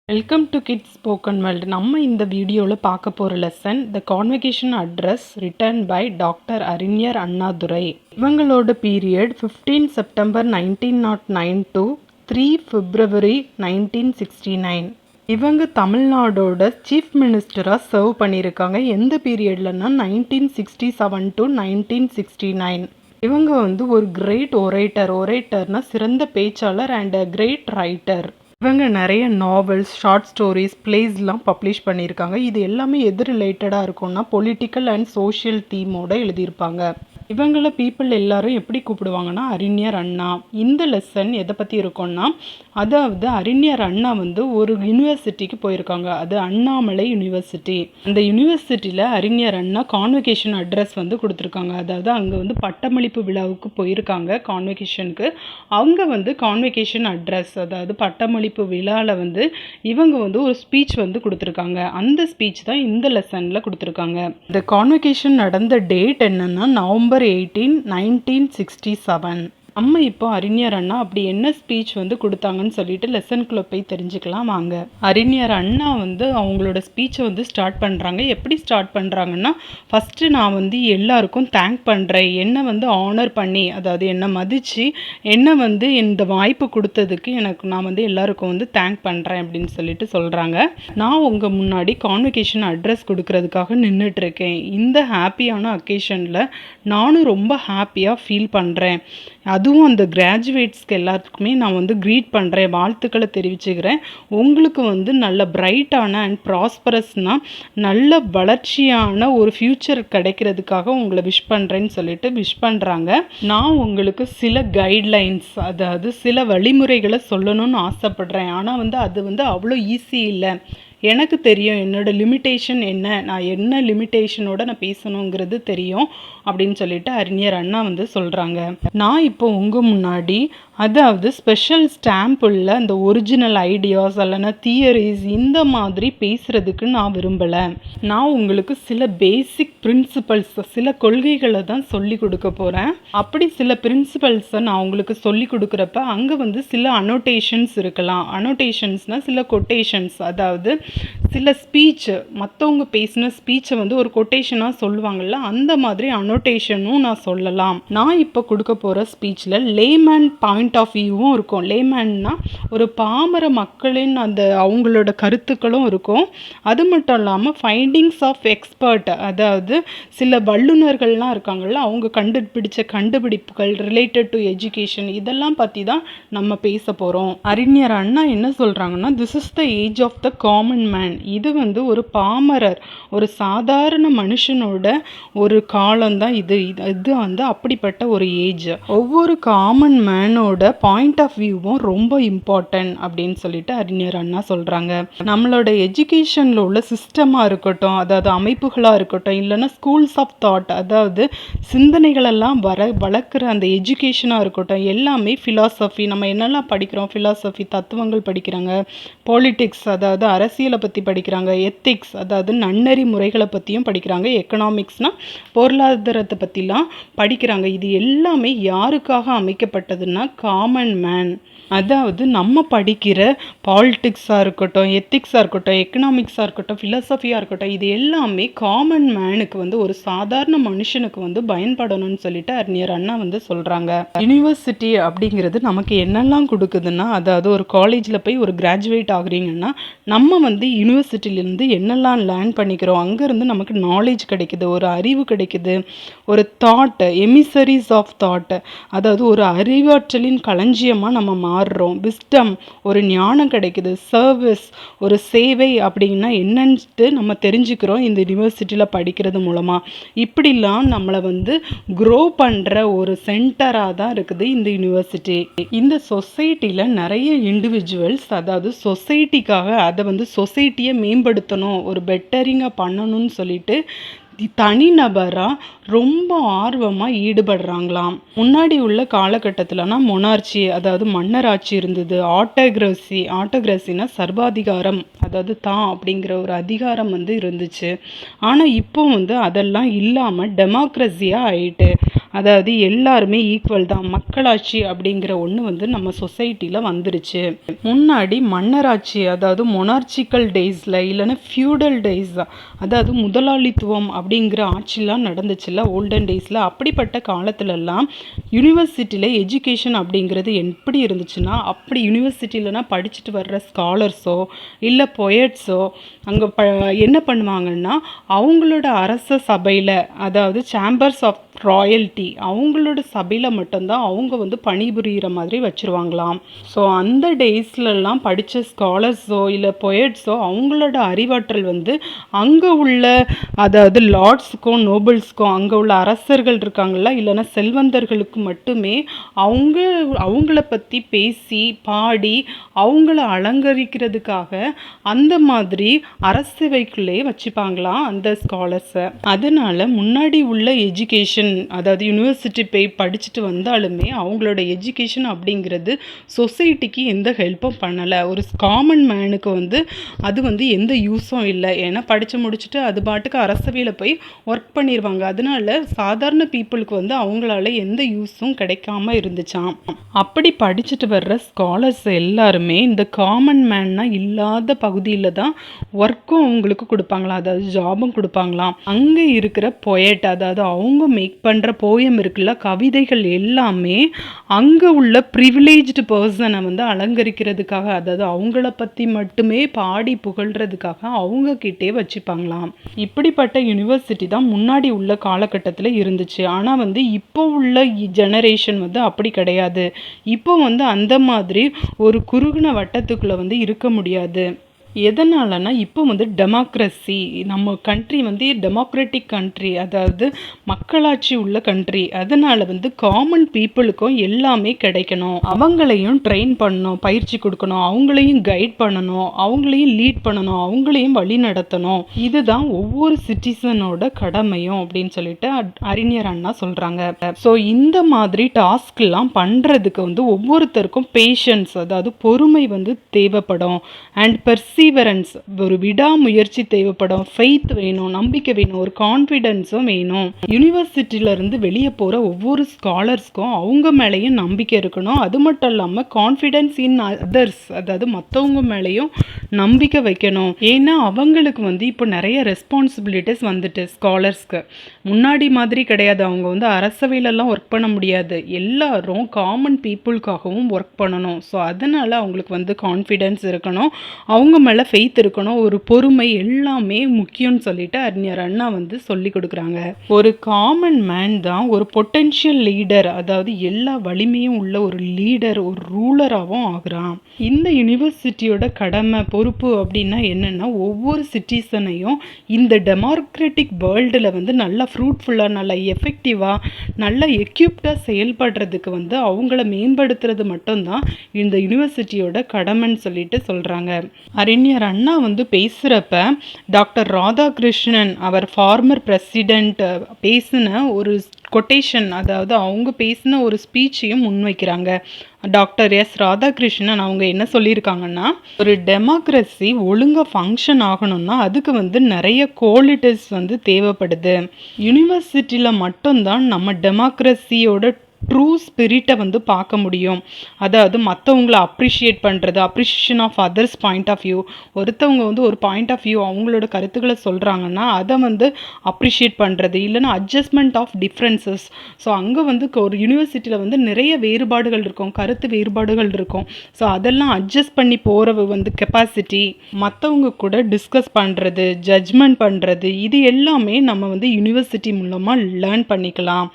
Welcome to kids spoken world. நம்ம இந்த வீடியோவில் பார்க்க போகிற lesson the convocation address written by doctor அறிஞர் அண்ணாதுரை. இவங்களோட பீரியட் 15 செப்டம்பர் 1909 டு 3 பிப்ரவரி 1969. இவங்க தமிழ்நாடோட சீஃப் மினிஸ்டராக சர்வ் பண்ணியிருக்காங்க. எந்த பீரியட்லன்னா 1967 டு 1969. இவங்க ஒரு கிரேட் ஒரேட்டர்னா சிறந்த பேச்சாளர் அண்ட் கிரேட் ரைட்டர். இவங்க நிறைய நாவல்ஸ், ஷார்ட் ஸ்டோரிஸ், பிளேஸ்லாம் பப்ளிஷ் பண்ணியிருக்காங்க. இது எல்லாமே எது ரிலேட்டடாக இருக்கும்னா பொலிட்டிக்கல் அண்ட் சோஷியல் தீமோட எழுதியிருப்பாங்க. இவங்கள பீப்புள் எல்லாரும் எப்படி கூப்பிடுவாங்கன்னா அறிஞர் அண்ணா. இந்த லெசன் எதை பற்றி இருக்கும்னா, அதாவது அறிஞர் அண்ணா ஒரு யூனிவர்சிட்டிக்கு போயிருக்காங்க. அது அண்ணாமலை யூனிவர்சிட்டி. அந்த யூனிவர்சிட்டியில் அறிஞர் அண்ணா கான்வெகேஷன் அட்ரஸ் கொடுத்துருக்காங்க. அதாவது அங்கே பட்டமளிப்பு விழாவுக்கு போயிருக்காங்க. கான்வெகேஷனுக்கு அவங்க கான்வெகேஷன் அட்ரஸ், அதாவது பட்டமளிப்பு விழாவில் இவங்க ஒரு ஸ்பீச் கொடுத்துருக்காங்க. அந்த ஸ்பீச் தான் இந்த லெசனில் கொடுத்துருக்காங்க. இந்த கான்வெகேஷன் நடந்த டேட் என்னன்னா நவம்பர் 18, 1967. நம்ம இப்போ அறிஞர் அண்ணா அப்படி என்ன ஸ்பீச் கொடுத்தாங்கன்னு சொல்லிட்டு லெசனுக்குள்ளே போய் தெரிஞ்சுக்கலாம் வாங்க. அறிஞர் அண்ணா அவங்களோட ஸ்பீச்சை ஸ்டார்ட் பண்ணுறாங்க. எப்படி ஸ்டார்ட் பண்ணுறாங்கன்னா, ஃபஸ்ட்டு நான் எல்லாருக்கும் தேங்க் பண்ணுறேன். என்னை ஆனர் பண்ணி, அதாவது என்னை மதித்து என்னை இந்த வாய்ப்பு கொடுத்ததுக்கு நான் எல்லாருக்கும் தேங்க் பண்ணுறேன் அப்படின்னு சொல்லிட்டு சொல்கிறாங்க. நான் உங்கள் முன்னாடி கான்வெகேஷன் அட்ரஸ் கொடுக்கறதுக்காக நின்றுட்டுருக்கேன். இந்த ஹாப்பியான அக்கேஷனில் நானும் ரொம்ப ஹாப்பியாக ஃபீல் பண்ணுறேன். அதுவும் அந்த கிராஜுவேட்ஸ்க்கு எல்லாத்துக்குமே நான் க்ரீட் பண்ணுறேன், வாழ்த்துக்களை தெரிவிச்சுக்கிறேன். உங்களுக்கு நல்ல பிரைட்டான அண்ட் ப்ராஸ்பரஸ்னால் நல்ல வளர்ச்சியான ஒரு ஃப்யூச்சர் கிடைக்கிறதுக்காக உங்களை விஷ் பண்ணுறேன்னு சொல்லிட்டு விஷ் பண்ணுறாங்க. நான் உங்களுக்கு சில கைட்லைன்ஸ், அதாவது சில வழிமுறைகளை சொல்லணும்னு ஆசைப்படுறேன். ஆனால் அது அவ்வளோ ஈஸி இல்லை. எனக்கு தெரியும் என்னோட லிமிட்டேஷன் என்ன, நான் என்ன லிமிட்டேஷனோட நான் பேசணுங்கிறது தெரியும் அப்படின்னு சொல்லிட்டு அறிஞர் அண்ணா சொல்கிறாங்க. நான் இப்போ உங்கள் முன்னாடி அதாவது ஸ்பெஷல் ஸ்டாம்ப் உள்ள அந்த ஒரிஜினல் ஐடியாஸ் இல்லைன்னா தியரிஸ் இந்த மாதிரி பேசுகிறதுக்கு நான் விரும்பலை. நான் உங்களுக்கு சில பேசிக் பிரின்சிபல்ஸ், சில கொள்கைகளை தான் சொல்லி கொடுக்க போகிறேன். அப்படி சில பிரின்சிபல்ஸை நான் உங்களுக்கு சொல்லி கொடுக்குறப்ப அங்கே சில அனோட்டேஷன்ஸ் இருக்கலாம். அனோட்டேஷன்ஸ்னால் சில கொட்டேஷன்ஸ், அதாவது சில ஸ்பீச் மற்றவங்க பேசின ஸ்பீச்சை ஒரு கொட்டேஷனாக சொல்லுவாங்கள்ல, அந்த மாதிரி அனோட்டேஷனும் நான் சொல்லலாம். நான் இப்போ கொடுக்க போகிற ஸ்பீச்சில் லேமேன் பாயிண்ட் ஆஃப் வியூவும் இருக்கும். லேமேன்னா ஒரு பாமர மக்களின் அந்த அவங்களோட கருத்துக்களும் இருக்கும். அது மட்டும் இல்லாமல் ஃபைண்டிங்ஸ் ஆஃப் எக்ஸ்பர்ட், அதாவது சில வல்லுநர்கள்லாம் இருக்காங்கள்ல, அவங்க கண்டுபிடிச்ச கண்டுபிடிப்புகள் ரிலேட்டட் டு எஜுகேஷன், இதெல்லாம் பற்றி தான் நம்ம பேச போகிறோம். அறிஞர் அண்ணா என்ன சொல்கிறாங்கன்னா, this is the age of the common man. இது ஒரு பாமரர், ஒரு சாதாரண மனுஷனோட ஒரு காலம்தான் இது. அப்படிப்பட்ட ஒரு ஏஜ். ஒவ்வொரு காமன் மேனோட பாயிண்ட் ஆஃப் வியூவும் ரொம்ப இம்பார்ட்டன்ட் அப்படின்னு சொல்லிட்டு அறிஞர் அண்ணா சொல்கிறாங்க. நம்மளோட எஜுகேஷனில் உள்ள சிஸ்டமாக இருக்கட்டும், அதாவது அமைப்புகளாக இருக்கட்டும், இல்லைன்னா ஸ்கூல்ஸ் ஆஃப் தாட், அதாவது சிந்தனைகளெல்லாம் வளர்க்குற அந்த எஜுகேஷனாக இருக்கட்டும், எல்லாமே ஃபிலாசபி, நம்ம என்னெல்லாம் படிக்கிறோம், ஃபிலாசபி தத்துவங்கள் படிக்கிறாங்க, பாலிட்டிக்ஸ் அதாவது அரசியலை பற்றி படிக்கிறாங்க, எத்திக்ஸ் அதாவது நன்னறி முறைகளை பற்றியும் படிக்கிறாங்க, எக்கனாமிக்ஸ்னால் பொருளாதாரத்தை பற்றிலாம் படிக்கிறாங்க. இது எல்லாமே யாருக்காக அமைக்கப்பட்டதுன்னா காமன் மேன். அதாவது நம்ம படிக்கிற பாலிட்டிக்ஸாக இருக்கட்டும், எத்திக்ஸாக இருக்கட்டும், எக்கனாமிக்ஸாக இருக்கட்டும், ஃபிலாசபியாக இருக்கட்டும், இது எல்லாமே காமன் மேனுக்கு ஒரு சாதாரண மனுஷனுக்கு பயன்படணும்னு சொல்லிட்டு அறிஞர் அண்ணா சொல்கிறாங்க. யூனிவர்சிட்டி அப்படிங்கிறது நமக்கு என்னெல்லாம் கொடுக்குதுன்னா, அதாவது ஒரு காலேஜில் போய் ஒரு கிராஜுவேட் ஆகுறீங்கன்னா நம்ம யூனிவர்சிட்டியிலேருந்து என்னெல்லாம் லேர்ன் பண்ணிக்கிறோம், அங்கேருந்து நமக்கு நாலேஜ் கிடைக்குது, ஒரு அறிவு கிடைக்குது, ஒரு தாட், எமிசரிஸ் ஆஃப் தாட், அதாவது ஒரு அறிவாற்றலின் களஞ்சியமாக நம்ம மாறுறோம். விஸ்டம், ஒரு ஞானம் கிடைக்குது. சர்வீஸ், ஒரு சேவை அப்படின்னா என்னன்ட்டு நம்ம தெரிஞ்சுக்கிறோம் இந்த யூனிவர்சிட்டியில் படிக்கிறது மூலமாக. இப்படிலாம் நம்மளை க்ரோ பண்ணுற ஒரு சென்டராக தான் இருக்குது இந்த யூனிவர்சிட்டி. இந்த சொசைட்டியில் நிறைய இண்டிவிஜுவல்ஸ், அதாவது சொசைட்டிக்காக அதை சொசைட்டியை மேம்படுத்தணும், ஒரு பெட்டரிங்காக பண்ணணும்னு சொல்லிட்டு தனிநபராக ரொம்ப ஆர்வமாக ஈடுபடுறாங்களாம். முன்னாடி உள்ள காலகட்டத்தில்னா மொனார்ச்சி, அதாவது மன்னராட்சி இருந்தது. ஆட்டோகிரசினா சர்வாதிகாரம், அதாவது தான் அப்படிங்கிற ஒரு அதிகாரம் இருந்துச்சு. ஆனால் இப்போ அதெல்லாம் இல்லாமல் டெமோக்ரஸியாக ஆயிட்டு. அதாவது எல்லாருமே ஈக்குவல் தான், மக்களாட்சி அப்படிங்கிற ஒன்று வந்து நம்ம சொசைட்டியில் வந்துருச்சு. முன்னாடி மன்னராட்சி, அதாவது மொனார்ச்சிக்கல் டேஸில் இல்லைன்னா ஃபியூடல் டேஸ், அதாவது முதலாளித்துவம் அப்படிங்கிற ஆட்சிலாம் நடந்துச்சுல்ல ஓல்டன் டேஸில். அப்படிப்பட்ட காலத்துலலாம் யூனிவர்சிட்டியில் எஜுகேஷன் அப்படிங்கிறது எப்படி இருந்துச்சுன்னா, அப்படி யூனிவர்சிட்டியிலனா படிச்சுட்டு வர்ற ஸ்காலர்ஸோ இல்லை பொயட்ஸோ அங்கே என்ன பண்ணுவாங்கன்னா, அவங்களோட அரச சபையில், அதாவது சேம்பர்ஸ் ஆஃப் ராயல்ட்டி, அவங்களோட சபையில் மட்டும்தான் அவங்க வந்து பணிபுரிகிற மாதிரி வச்சுருவாங்களாம். ஸோ அந்த டேஸ்லலாம் படித்த ஸ்காலர்ஸோ இல்லை பொயட்ஸோ அவங்களோட அறிவாற்றல் வந்து அங்கே உள்ள, அதாவது லார்ட்ஸுக்கும் நோபல்ஸ்க்கும், அங்கே உள்ள அரசர்கள் இருக்காங்களா இல்லைன்னா செல்வந்தர்களுக்கு மட்டுமே அவங்கள பற்றி பேசி பாடி அவங்கள அலங்கரிக்கிறதுக்காக அந்த மாதிரி அரசவைக்குள்ளே வச்சுப்பாங்களாம் அந்த ஸ்காலர்ஸை. அதனால முன்னாடி உள்ள எஜுகேஷன், அதாவது யூனிவர்சிட்டி போய் படிச்சுட்டு வந்தாலுமே அவங்களோட எஜுகேஷன் அப்படிங்கிறது சொசைட்டிக்கு எந்த ஹெல்ப்பும் பண்ணலை. ஒரு காமன் மேனுக்கு வந்து அது வந்து எந்த யூஸும் இல்லை. ஏன்னா படித்து முடிச்சுட்டு அது பாட்டுக்கு அரசவையில் போய் ஒர்க் பண்ணிடுவாங்க. அதனால சாதாரண பீப்புளுக்கு வந்து அவங்களால எந்த யூஸும் கிடைக்காம இருந்துச்சாம். அப்படி படிச்சுட்டு வர்ற ஸ்காலர்ஸ் எல்லாருமே இந்த காமன் மேன்னா இல்லாத பகுதியில் தான் ஒர்க்கும் அவங்களுக்கு கொடுப்பாங்களாம், அதாவது ஜாபும் கொடுப்பாங்களாம். அங்கே இருக்கிற பொயட், அதாவது அவங்க மேக் பண்ணுற போயம் இருக்குல்ல, கவிதைகள் எல்லாமே அங்கே உள்ள ப்ரிவிலேஜ்டு பர்சனை வந்து அலங்கரிக்கிறதுக்காக, அதாவது அவங்கள பற்றி மட்டுமே பாடி புகழ்கிறதுக்காக அவங்க கிட்டே வச்சுப்பாங்களாம். இப்படிப்பட்ட யூனிவர்சிட்டி தான் முன்னாடி உள்ள காலகட்டத்தில் இருந்துச்சு. ஆனால் வந்து இப்போ உள்ள ஜெனரேஷன் வந்து அப்படி கிடையாது. இப்போ வந்து அந்த மாதிரி ஒரு குறுகின வட்டத்துக்குள்ளே வந்து இருக்க முடியாது. எதனாலனா இப்போ வந்து டெமோக்ரஸி, நம்ம கண்ட்ரி வந்து டெமோக்ராட்டிக் கண்ட்ரி, அதாவது மக்களாட்சி உள்ள கண்ட்ரி. அதனால வந்து காமன் பீப்புளுக்கும் எல்லாமே கிடைக்கணும், அவங்களையும் ட்ரெயின் பண்ணணும், பயிற்சி கொடுக்கணும், அவங்களையும் கைட் பண்ணணும், அவங்களையும் லீட் பண்ணணும், அவங்களையும் வழி நடத்தணும். இதுதான் ஒவ்வொரு சிட்டிசனோட கடமையும் அப்படின்னு சொல்லிட்டு அறிஞர் அண்ணா சொல்கிறாங்க. ஸோ இந்த மாதிரி டாஸ்க்லாம் பண்ணுறதுக்கு வந்து ஒவ்வொருத்தருக்கும் பேஷன்ஸ், அதாவது பொறுமை வந்து தேவைப்படும். அண்ட் பெர்சீவரன்ஸ், ஒரு விடாமுயற்சி தேவைப்படும். ஃபெய்த் வேணும், நம்பிக்கை வேணும், ஒரு கான்ஃபிடென்ஸும் வேணும். யூனிவர்சிட்டியிலேருந்து வெளியே போகிற ஒவ்வொரு ஸ்காலர்ஸ்க்கும் அவங்க மேலேயும் நம்பிக்கை இருக்கணும். அது மட்டும் இல்லாமல் கான்ஃபிடென்ஸ் இன் அதர்ஸ், அதாவது மற்றவங்க மேலேயும் நம்பிக்கை வைக்கணும். ஏன்னா அவங்களுக்கு வந்து இப்போ நிறைய ரெஸ்பான்சிபிலிட்டிஸ் வந்துட்டு ஸ்காலர்ஸ்க்கு முன்னாடி மாதிரி கிடையாது. அவங்க வந்து அரசவையிலலாம் ஒர்க் பண்ண முடியாது, எல்லாரும் காமன் பீப்புளுக்காகவும் ஒர்க் பண்ணணும். ஸோ அதனால் அவங்களுக்கு வந்து கான்ஃபிடென்ஸ் இருக்கணும், அவங்க மேலே ஃபெய்த் இருக்கணும், ஒரு பொறுமை, எல்லாமே முக்கியம்னு சொல்லிட்டு அறிஞர் அண்ணா வந்து சொல்லி கொடுக்குறாங்க. ஒரு காமன் மேன் தான் ஒரு பொட்டென்ஷியல் லீடர், அதாவது எல்லா வலிமையும் உள்ள ஒரு லீடர், ஒரு ரூலராகவும் ஆகுறான். இந்த யூனிவர்சிட்டியோட கடமை பொறுப்பு அப்படின்னா என்னென்னா, ஒவ்வொரு சிட்டிசனையும் இந்த டெமோக்ராட்டிக் வேர்ல்டில் வந்து நல்லா ஃப்ரூட்ஃபுல்லாக, நல்லா எஃபெக்டிவாக, நல்லா எக்யூப்டாக செயல்படுறதுக்கு வந்து அவங்கள மேம்படுத்துறது மட்டும்தான் இந்த யூனிவர்சிட்டியோட கடமைன்னு சொல்லிட்டு சொல்கிறாங்க. அறிஞர் அண்ணா வந்து பேசுகிறப்ப டாக்டர் ராதாகிருஷ்ணன், அவர் ஃபார்மர் பிரசிடெண்ட், பேசின ஒரு கொட்டேஷன், அதாவது அவங்க பேசின ஒரு ஸ்பீச்சையும் முன்வைக்கிறாங்க. டாக்டர் எஸ் ராதாகிருஷ்ணன் அவங்க என்ன சொல்லியிருக்காங்கன்னா, ஒரு டெமோக்ரஸி ஒழுங்காக ஃபங்க்ஷன் ஆகணும்னா அதுக்கு வந்து நிறைய குவாலிட்டிஸ் வந்து தேவைப்படுது. யூனிவர்சிட்டியில் மட்டும்தான் நம்ம டெமோக்ரஸியோட ட்ரூ ஸ்பிரிட்டை வந்து பார்க்க முடியும். அதாவது மற்றவங்கள அப்ரிஷியேட் பண்ணுறது, appreciation of others point of view. ஒருத்தவங்க வந்து ஒரு பாயிண்ட் ஆஃப் வியூ அவங்களோட கருத்துக்களை சொல்கிறாங்கன்னா அதை வந்து அப்ரிஷியேட் பண்ணுறது, இல்லைன்னா அட்ஜஸ்ட்மெண்ட் ஆஃப் டிஃப்ரென்சஸ். ஸோ அங்கே வந்து ஒரு யூனிவர்சிட்டியில் வந்து நிறைய வேறுபாடுகள் இருக்கும், கருத்து வேறுபாடுகள் இருக்கும். ஸோ அதெல்லாம் அட்ஜஸ்ட் பண்ணி போகிற வந்து கெப்பாசிட்டி, மற்றவங்க கூட டிஸ்கஸ் பண்ணுறது, ஜட்ஜ்மெண்ட் பண்ணுறது, இது எல்லாமே நம்ம வந்து யூனிவர்சிட்டி மூலமாக லேர்ன் பண்ணிக்கலாம்.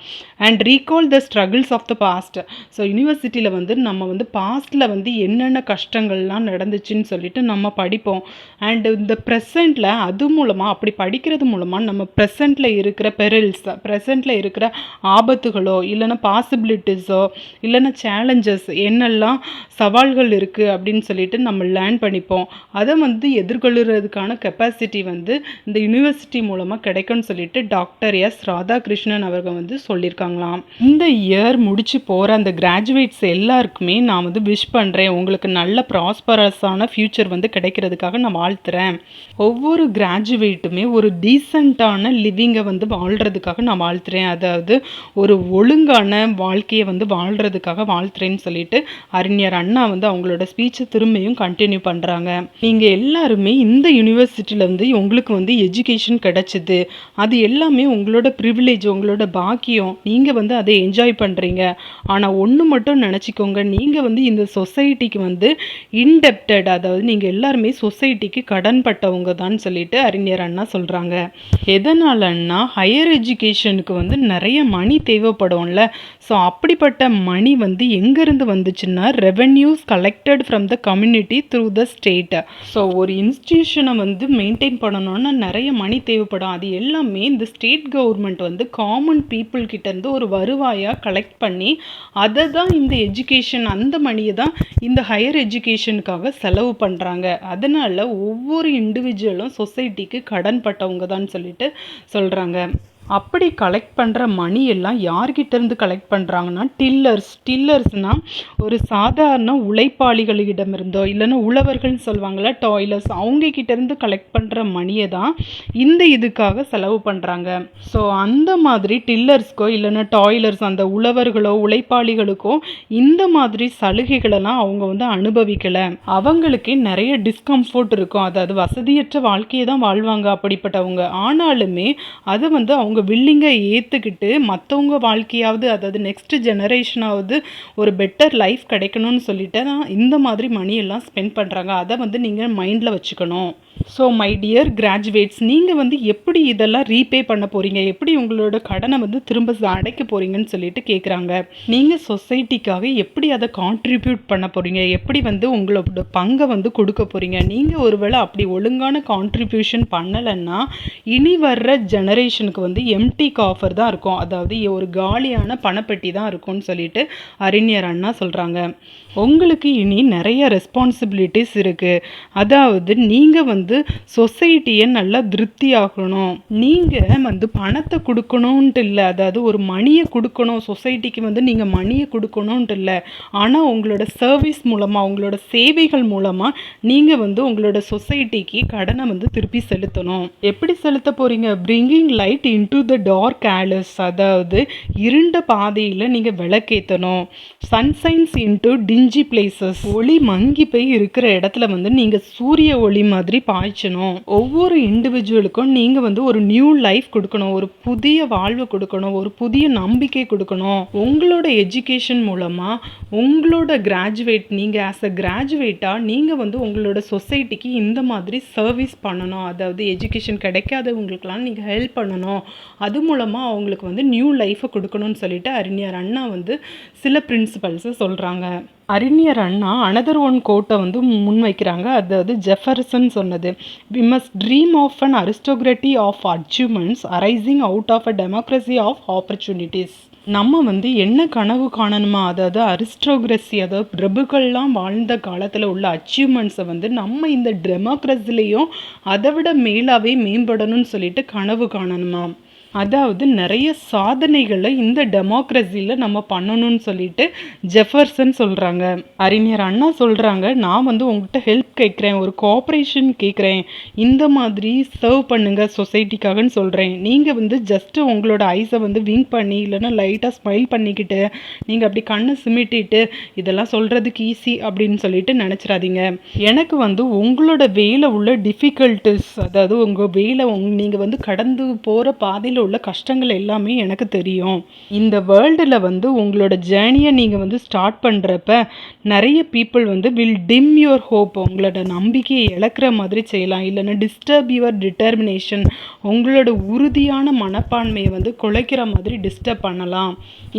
And recall the struggles of the past. So யூனிவர்சிட்டியில் வந்து நம்ம வந்து பாஸ்டில் வந்து என்னென்ன கஷ்டங்கள்லாம் நடந்துச்சுன்னு சொல்லிட்டு நம்ம படிப்போம். அண்டு இந்த ப்ரெசண்ட்டில் அது மூலமாக, அப்படி படிக்கிறது மூலமாக நம்ம ப்ரெசண்ட்டில் இருக்கிற பெரில்ஸ், ப்ரெசண்ட்டில் இருக்கிற ஆபத்துகளோ இல்லைன்னா பாசிபிலிட்டிஸோ இல்லைன்னா சேலஞ்சஸ், என்னெல்லாம் சவால்கள் இருக்குது அப்படின்னு சொல்லிட்டு நம்ம லேர்ன் பண்ணிப்போம். அதை வந்து எதிர்கொள்கிறதுக்கான கெப்பாசிட்டி வந்து இந்த யூனிவர்சிட்டி மூலமாக கிடைக்கும்னு சொல்லிட்டு டாக்டர் எஸ் ராதாகிருஷ்ணன் அவர்கள் வந்து சொல்லியிருக்காங்களாம். இந்த இயர் இயர் முடிச்சு போகிற அந்த கிராஜுவேட்ஸ் எல்லாருக்குமே நான் வந்து விஷ் பண்ணுறேன். உங்களுக்கு நல்ல ப்ராஸ்பரஸான ஃப்யூச்சர் வந்து கிடைக்கிறதுக்காக நான் வாழ்த்துறேன். ஒவ்வொரு கிராஜுவேட்டுமே ஒரு டீசெண்டான லிவிங்கை வந்து வாழ்கிறதுக்காக நான் வாழ்த்துறேன். அதாவது ஒரு ஒழுங்கான வாழ்க்கையை வந்து வாழ்கிறதுக்காக வாழ்த்துறேன்னு சொல்லிட்டு அறிஞர் அண்ணா வந்து அவங்களோட ஸ்பீச்சை திரும்பியும் கண்டினியூ பண்ணுறாங்க. நீங்கள் எல்லாருமே இந்த யூனிவர்சிட்டியில் வந்து உங்களுக்கு வந்து எஜுகேஷன் கிடைச்சிது. அது எல்லாமே உங்களோட ப்ரிவிலேஜ், உங்களோட பாக்கியம். நீங்கள் வந்து அதை என்ஜாய் பண்ணுறீங்க. ஆனால் ஒன்று மட்டும் நினச்சிக்கோங்க, நீங்கள் வந்து இந்த சொசைட்டிக்கு வந்து இன்டெப்டட், அதாவது நீங்கள் எல்லாருமே சொசைட்டிக்கு கடன் பட்டவங்க தான் சொல்லிட்டு அறிஞர் அண்ணா சொல்கிறாங்க. எதனாலன்னா ஹையர் எஜுகேஷனுக்கு வந்து நிறைய மணி தேவைப்படும்ல. ஸோ அப்படிப்பட்ட மணி வந்து எங்கேருந்து வந்துச்சுன்னா revenues collected from the community through the state. So ஒரு இன்ஸ்டிடியூஷனை வந்து மெயின்டைன் பண்ணணும்னா நிறைய மணி தேவைப்படும். அது எல்லாமே இந்த ஸ்டேட் கவர்மெண்ட் வந்து காமன் பீப்புள் கிட்டேருந்து ஒரு வருவாயாக கலெக்ட் பண்ணி அதை தான் இந்த எஜுகேஷன், அந்த மணியை தான் இந்த ஹையர் எஜுகேஷனுக்காக செலவு பண்ணுறாங்க. அதனால் ஒவ்வொரு இண்டிவிஜுவலும் சொசைட்டிக்கு கடன் பட்டவங்க தான் சொல்லிட்டு சொல்கிறாங்க. அப்படி கலெக்ட் பண்ணுற மணி எல்லாம் யார்கிட்டேருந்து கலெக்ட் பண்ணுறாங்கன்னா டில்லர்ஸ்னால் ஒரு சாதாரண உழைப்பாளிகளிடமிருந்தோ இல்லைன்னா உழவர்கள்னு சொல்லுவாங்கள்ல, டாய்லர்ஸ், அவங்கக்கிட்டேருந்து கலெக்ட் பண்ணுற மணியை தான் இந்த இதுக்காக செலவு பண்ணுறாங்க. ஸோ அந்த மாதிரி டில்லர்ஸ்க்கோ இல்லைன்னா டாய்லர்ஸ், அந்த உழவர்களோ உழைப்பாளிகளுக்கோ இந்த மாதிரி சலுகைகளெல்லாம் அவங்க வந்து அனுபவிக்கலை. அவங்களுக்கு நிறைய டிஸ்கம்ஃபோர்ட் இருக்கும். அதாவது வசதியற்ற வாழ்க்கையை தான் வாழ்வாங்க அப்படிப்பட்டவங்க. ஆனாலுமே அதை வந்து அவங்க வில்லிங்கை ஏற்றுக்கிட்டு மற்றவங்க வாழ்க்கையாவது, அதாவது நெக்ஸ்ட் ஜெனரேஷனாவது ஒரு பெட்டர் லைஃப் கிடைக்கணும்னு சொல்லிட்டு தான் இந்த மாதிரி மணியெல்லாம் ஸ்பெண்ட் பண்ணுறாங்க. அதை வந்து நீங்கள் மைண்டில் வச்சுக்கணும். ஸோ மை டியர் கிராஜுவேட்ஸ், நீங்கள் வந்து எப்படி இதெல்லாம் ரீபே பண்ண போகிறீங்க, எப்படி உங்களோட கடனை வந்து திரும்ப அடைக்க போகிறீங்கன்னு சொல்லிட்டு கேட்குறாங்க. நீங்கள் சொசைட்டிக்காக எப்படி அதை கான்ட்ரிபியூட் பண்ண போகிறீங்க, எப்படி வந்து உங்களோட பங்கை வந்து கொடுக்க போகிறீங்க. நீங்கள் ஒருவேளை அப்படி ஒழுங்கான கான்ட்ரிபியூஷன் பண்ணலைன்னா இனி வர்ற ஜெனரேஷனுக்கு வந்து எம்டி காஃபர் தான் இருக்கும், அதாவது ஒரு காலியான பணப்பெட்டி தான் இருக்கும்னு சொல்லிட்டு அறிஞர் அண்ணா சொல்கிறாங்க. உங்களுக்கு இனி நிறைய ரெஸ்பான்சிபிலிட்டிஸ் இருக்குது. அதாவது நீங்கள் வந்து சொசைட்டியை நல்லா திருப்தி ஆகணும். நீங்கள் வந்து பணத்தை கொடுக்கணுன்ட்டு இல்லை, அதாவது ஒரு மணியை கொடுக்கணும் சொசைட்டிக்கு, வந்து நீங்கள் மணியை கொடுக்கணுன்ட்டு இல்லை. ஆனால் உங்களோட சர்வீஸ் மூலமாக, உங்களோட சேவைகள் மூலமாக நீங்கள் வந்து உங்களோட சொசைட்டிக்கு கடனை வந்து திருப்பி செலுத்தணும். எப்படி செலுத்த போகிறீங்க? Bringing light into the dark alleys, அதாவது இருண்ட பாதையில் நீங்கள் விளக்கேற்றணும். சன்சைன்ஸ் இன்டு டிஞ்சி பிளேசஸ், ஒளி மங்கி போய் இருக்கிற இடத்துல வந்து நீங்கள் சூரிய ஒளி மாதிரி பாய்ச்சணும். ஒவ்வொரு இண்டிவிஜுவலுக்கும் நீங்கள் வந்து ஒரு நியூ லைஃப் கொடுக்கணும், ஒரு புதிய வாழ்வு கொடுக்கணும், ஒரு புதிய நம்பிக்கை கொடுக்கணும். உங்களோட எஜுகேஷன் மூலமாக உங்களோட கிராஜுவேட், நீங்கள் ஆஸ் அ கிராஜுவேட்டாக நீங்கள் வந்து உங்களோட சொசைட்டிக்கு இந்த மாதிரி சர்வீஸ் பண்ணணும். அதாவது எஜுகேஷன் கிடைக்காதவங்களுக்கெல்லாம் நீங்கள் ஹெல்ப் பண்ணணும். அது மூலமாக அவங்களுக்கு வந்து நியூ லைஃப்பை கொடுக்கணும்னு சொல்லிட்டு அறிஞர் அண்ணா வந்து சில பிரின்சிபல்ஸை சொல்கிறாங்க. அறிஞர் அண்ணா அனதர் ஒன் கோட்டை வந்து முன்வைக்கிறாங்க. அதாவது ஜெஃபர்சன் சொன்னது, we must dream of an aristocracy of achievements arising out of a democracy of opportunities. நம்ம வந்து என்ன கனவு காணணுமா, அதாவது அரிஸ்டோக்ரஸி, அதாவது பிரபுக்கள்லாம் வாழ்ந்த காலத்தில் உள்ள அச்சீவ்மெண்ட்ஸை வந்து நம்ம இந்த டெமோக்ரஸிலையும் அதை விட மேலாவே மேம்படணும்னு சொல்லிட்டு கனவு காணணுமா. அதாவது நிறைய சாதனைகளை இந்த டெமோக்ரஸியில் நம்ம பண்ணணும்னு சொல்லிட்டு ஜெஃபர்சன் சொல்கிறாங்க. அறிஞர் அண்ணா சொல்கிறாங்க, நான் வந்து உங்கள்கிட்ட ஹெல்ப் கேட்குறேன், ஒரு கோஆப்ரேஷன் கேட்குறேன், இந்த மாதிரி சர்வ் பண்ணுங்கள் சொசைட்டிக்காகன்னு சொல்கிறேன். நீங்கள் வந்து ஜஸ்ட்டு உங்களோட ஐஸை வந்து விங்க் பண்ணி இல்லைன்னா லைட்டாக ஸ்மைல் பண்ணிக்கிட்டு நீங்கள் அப்படி கண்ணை சிமிட்டிட்டு இதெல்லாம் சொல்கிறதுக்கு ஈஸி அப்படின்னு சொல்லிட்டு நினச்சிடாதீங்க. எனக்கு வந்து உங்களோட வேலை உள்ள டிஃபிகல்ட்டிஸ், அதாவது உங்கள் வேலை நீங்கள் வந்து கடந்து போகிற பாதையில் உள்ள கஷ்டங்கள் எல்லாமே எனக்கு தெரியும். இந்த வேர்ல்டில் வந்து உங்களோட ஜேர்னியை நீங்கள் வந்து ஸ்டார்ட் பண்ணுறப்ப நிறைய பீப்புள் வந்து வில் டிம் யுவர் ஹோப், உங்களோட நம்பிக்கையை இழக்கிற மாதிரி செய்யலாம். இல்லைன்னா டிஸ்டர்ப் யுவர் டிட்டர்மினேஷன், உங்களோட உறுதியான மனப்பான்மையை வந்து குலைக்கிற மாதிரி டிஸ்டர்ப் பண்ணலாம்.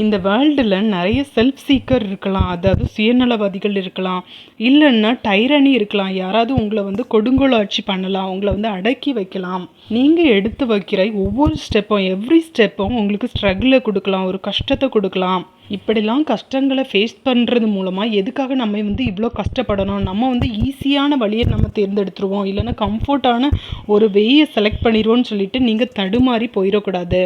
இந்த வேர்ல்டில் நிறைய செல்ஃப் சீக்கர் இருக்கலாம், அதாவது சுயநலவாதிகள் இருக்கலாம், இல்லைன்னா டைரனி இருக்கலாம். யாராவது உங்களை வந்து கொடுங்கோலாட்சி பண்ணலாம், உங்களை வந்து அடக்கி வைக்கலாம். நீங்கள் எடுத்து வைக்கிற ஒவ்வொரு ஸ்டெப்பும், எவ்ரி ஸ்டெப்பும் உங்களுக்கு ஸ்ட்ரகிளை கொடுக்கலாம், ஒரு கஷ்டத்தை கொடுக்கலாம். இப்படிலாம் கஷ்டங்களை ஃபேஸ் பண்ணுறது மூலமாக எதுக்காக நம்ம வந்து இவ்வளோ கஷ்டப்படணும்? நம்ம வந்து ஈஸியான வழியை நம்ம தேர்ந்தெடுத்துருவோம், இல்லைன்னா கம்ஃபர்ட்டான ஒரு வேயை செலக்ட் பண்ணிடுவோன்னு சொல்லிட்டு நீங்கள் தடுமாறி போயிடக்கூடாது.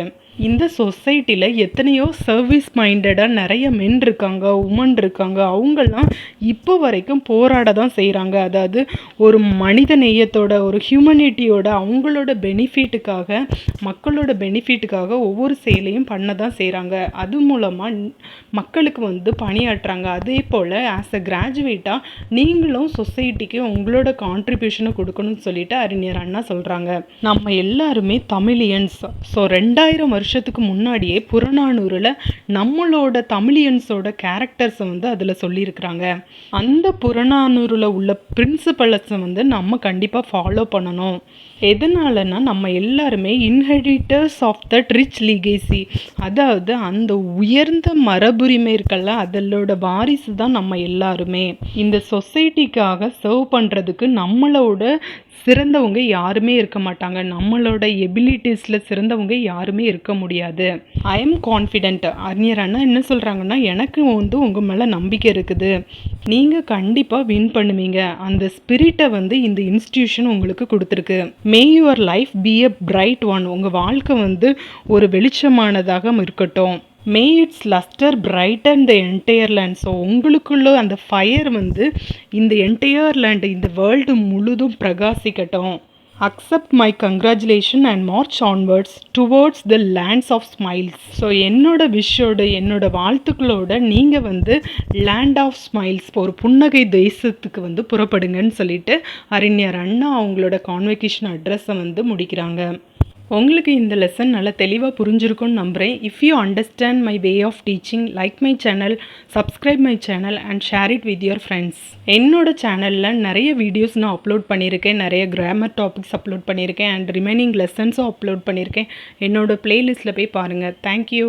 இந்த சொசைட்டியில் எத்தனையோ சர்வீஸ் மைண்டடாக நிறைய மென் இருக்காங்க, உமன் இருக்காங்க. அவங்கெல்லாம் இப்போ வரைக்கும் போராட தான் செய்கிறாங்க. அதாவது ஒரு மனித நேயத்தோட, ஒரு ஹியூமனிட்டியோட, அவங்களோட பெனிஃபிட்டுக்காக, மக்களோட பெனிஃபிட்டுக்காக ஒவ்வொரு செயலையும் பண்ண தான் செய்கிறாங்க. அது மூலமாக மக்களுக்கு பணியாற்றுறாங்க. அதே போல் ஆஸ் அ கிராஜுவேட்டாக நீங்களும் சொசைட்டிக்கு உங்களோட கான்ட்ரிபியூஷனை கொடுக்கணும்னு சொல்லிட்டு அறிஞர் அண்ணா சொல்கிறாங்க. நம்ம எல்லாருமே தமிழியன்ஸ். ஸோ 2000 வருஷத்துக்கு முன்னாடியே புறநானூறில் நம்மளோட தமிழியன்ஸோட கேரக்டர்ஸை அதில் சொல்லியிருக்கிறாங்க. அந்த புறநானூறில் உள்ள பிரின்சிபல்ஸை நம்ம கண்டிப்பாக ஃபாலோ பண்ணணும். எதனாலனா நம்ம எல்லாருமே இன்ஹெரிட்டர்ஸ் ஆஃப் தட் ரிச் லீகேசி, அதாவது அந்த உயர்ந்த மரபுரிமை இருக்கல்ல, அதோட வாரிசு தான் நம்ம எல்லாருமே. இந்த சொசைட்டிக்காக சர்வ் பண்ணுறதுக்கு நம்மளோட சிறந்தவங்க யாருமே இருக்க மாட்டாங்க. நம்மளோட எபிலிட்டிஸில் சிறந்தவங்க யாருமே இருக்க முடியாது. I am confident. அறிஞர் அண்ணா என்ன சொல்கிறாங்கன்னா, எனக்கு உங்கள் மேலே நம்பிக்கை இருக்குது, நீங்கள் கண்டிப்பாக வின் பண்ணுவீங்க. அந்த ஸ்பிரிட்டை இந்த இன்ஸ்டிடியூஷன் உங்களுக்கு கொடுத்துருக்கு. May your life be a bright one. உங்கள் வாழ்க்கை ஒரு வெளிச்சமானதாக இருக்கட்டும். May its lustre brighten the entire land. So உங்களுக்குள்ள அந்த ஃபயர் இந்த என்டையர் லேண்ட், இந்த வேர்ல்டு முழுதும் பிரகாசிக்கட்டும். Accept my congratulation and march onwards towards the lands of smiles. So என்னோட விஷயோட, என்னோட வாழ்த்துக்களோட நீங்கள் லேண்ட் ஆஃப் ஸ்மைல்ஸ், ஒரு புன்னகை தேசத்துக்கு புறப்படுங்கன்னு சொல்லிட்டு அறிஞர் அண்ணா அவங்களோட கான்வெகேஷன் அட்ரஸை முடிக்கிறாங்க. உங்களுக்கு இந்த லெசன் நல்லா தெளிவாக புரிஞ்சிருக்கும்னு நம்புகிறேன். If you understand my way of teaching, like my channel, subscribe my channel and share it with your friends. என்னோட சேனலில் நிறைய வீடியோஸ் நான் அப்லோட் பண்ணியிருக்கேன். நிறைய கிராமர் டாபிக்ஸ் அப்லோட் பண்ணியிருக்கேன் அண்ட் ரிமைனிங் லெசன்ஸும் அப்லோட் பண்ணியிருக்கேன். என்னோட பிளேலிஸ்ட்டில் போய் பாருங்கள். தேங்க்யூ.